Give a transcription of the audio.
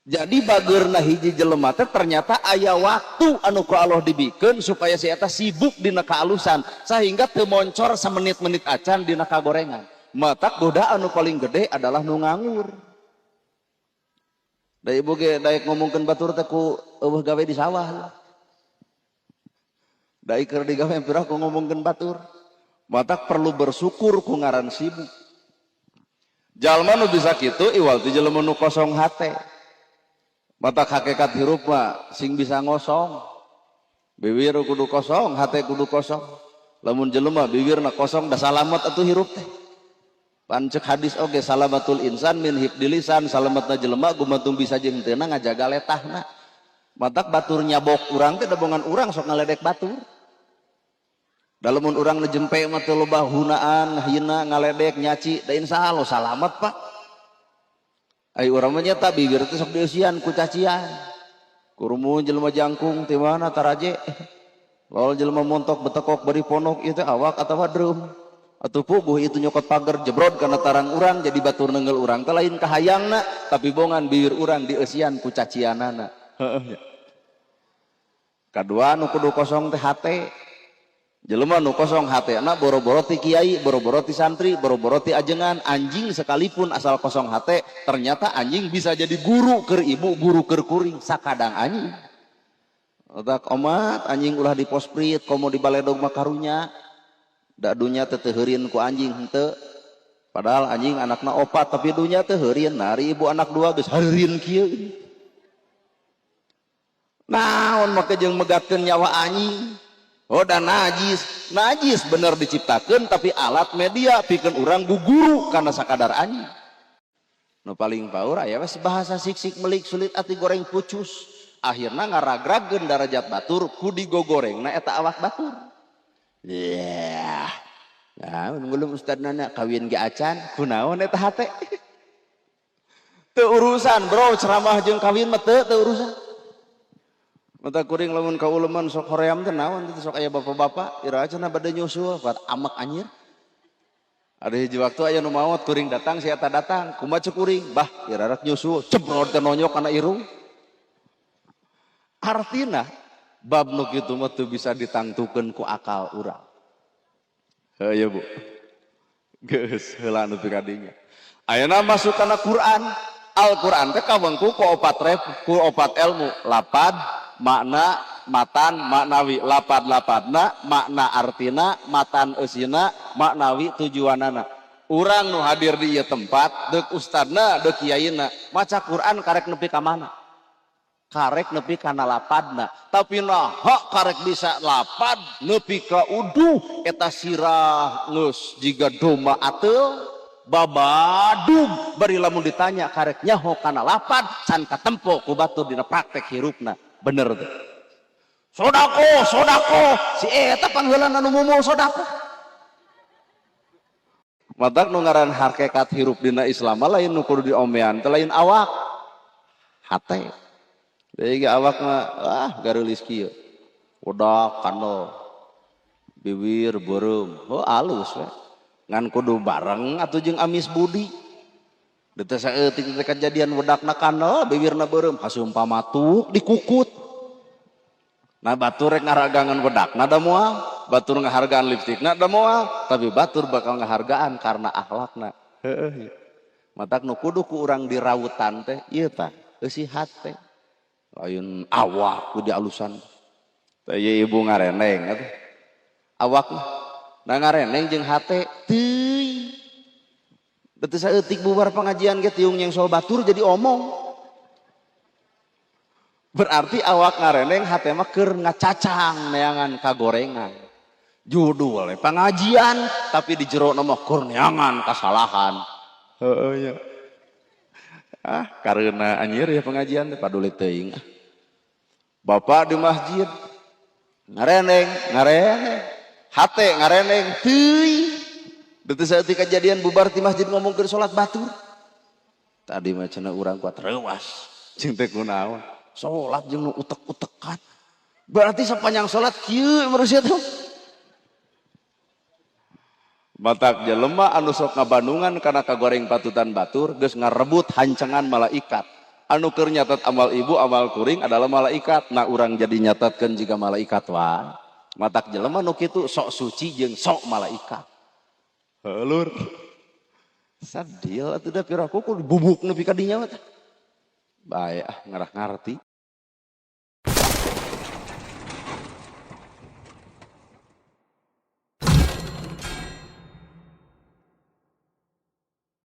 Jadi bageurna hiji jelema teh ternyata aya waktu anu ku Allah dibikeun supaya si eta sibuk dina kaalusan sehingga teu moncor samenit-menit acan dina kagorengan. Matak godaan anu paling gede adalah nu nganggur. Da ibu ge daek ngomongkeun batur teh ku eueuh gawe di sawah. Da keur digawe pirah ku ngomongkeun batur. Matak perlu bersyukur ku ngaran sibuk. Jalma nu bisa kitu iwal ti jelema nu kosong hate. Matak hakikat hirup mah sing bisa ngosong. Bibir kudu kosong, hate kudu kosong. Lamun jelema bibirna kosong da salamet atuh hirup teh. Pancek hadis oge salamatul insan min hifdil lisan, salametna jelema gumantung bisa jeung teu ngajaga letahna. Matak batur nyabok urang teh da bongan urang sok ngaledek batur. Da lamun urang ngejempe mah teu loba hunaan, hina, ngaledek, nyaci, da insyaallah salamet Pak. Ai urang mah nyata bibir teh sok dieusian ku cacian. Kurumun jelema jangkung ti mana taraje. Lol jelema montok betekok bari ponok ieu teh awak atawa drum. Atuh puguh itu nyokot pager jebrod kana tarang urang jadi batur neungeul urang teh lain kahayangna tapi bongan bibir urang dieusian ku cacianana. Heeh. Kadua nu kudu kosong teh hate. Jelema nu kosong hatena boro-boro ti kiai, boro-boro ti santri, boro-boro ti ajengan, anjing sekalipun asal kosong hate, ternyata anjing bisa jadi guru keur ibu, guru keur kuring, sakadang anjing. Otak omat anjing ulah di posprit, komo di baledog makarunya, da dunya teh teu heureun ku anjing henteu. Padahal anjing anakna 4 tapi dunya teh heureun, nari ibu anak 2 geus heureun kieu. Naon make jeung megatkeun nyawa anjing? Oh dan najis bener diciptakan tapi alat media pikeun urang guguru karena sakadar anjing. Nu paling paur aya we bahasa siksik melik sulit ati goreng pucus. Akhirna ngaragragkeun darajat batur ku digogorengna eta awak batur. Yah. Nah, ngulum ustad nana kawin ge acan kunaon eta hate. Teu urusan bro ceramah jeung kawin mah teu urusan. Mata kuring lamun ka uleman sok hoream teh naon teh sok aya bapak-bapak ira cenah bade nyusul buat amak anjir. Ada hiji waktu aya nu maot kuring datang si eta datang kumaha ceuk kuring bah ira rek nyusul cebrod teh nonyok kana irung. Artina bab nu kitu mah teu bisa ditangtukeun ku akal urang. Heuh Bu. Geus heula nu pikadinya. Ayeuna masuk kana Quran. Al-Quran teh kawengku ku opat ilmu lapad makna matan maknawi lapad-lapadna makna artina matan eusina maknawi tujuanana. Urang nu hadir di ieu tempat deuk ustadna deuk kiyaina maca Quran karek nepi ka mana? Karek nepi kana lapadna. Tapi naha karek bisa lapad nepi ka uduh eta sirah geus jiga domba ateul babadug bari lamun ditanya karek nyaho kana lapad can katempo ku batur dina praktek hirupna. Bener tuh. Sodako si eta pangheulana nu mumul sodako. Matak nu ngaran hakikat hirup dina Islam lain nu kudu diomean teh lain awak. Hate. Deui ge awak mah gareulis kieu. Udak kandol. Bibir beureum. Heuh alus we. Ngan kudu bareng atuh jeung amis budi. Deute saeutik teh kejadian wedakna kandol bibirna beureum hasumpama matuk dikukut. Nah batur rek ngaragangan wedakna da moal, batur ngahargaan lipstikna da moal, tapi batur bakal ngahargaan karena akhlakna. Heuh. Matak nu kudu ku urang dirawutan teh ieu tah eusi hate. Lain awak ku dialusan. Teh ibu ngareneng atuh. Awak nah ngareneng jeung hate teuy. Deute saeutik bubar pengajian ge tiung yang soal batur jadi omong. Berarti awak ngareneng hate mah keur ngacacang neangan kagorengan. Judul pengajian tapi di jero mah keur neangan kasalahan. Heeh nya. Karena anjir ya pengajian teh paduli teuing. Bapak di masjid ngareneng. Hate ngareneng teuy. Deute saeutik kejadian bubar ti masjid ngomongkeun salat batur. Tadi mah cenah urang kuat reuwas. Jeung teh kunaon? Salat jeung nu utek-utekan. Berarti sapanjang salat kieu manusia teh. Matak jelema anu sok ngabandungan kana kagoreng patutan batur geus ngarebut hancengan malaikat. anu keur nyatat amal ibu amal kuring adalah malaikat. Nah urang jadi nyatatkeun jika malaikat wae. Matak jelema nu kitu sok suci jeung sok malaikat. Halur. Sadil atuh da piraku ku bubuk nepi ka dinya mah. Bae ngarah ngarti.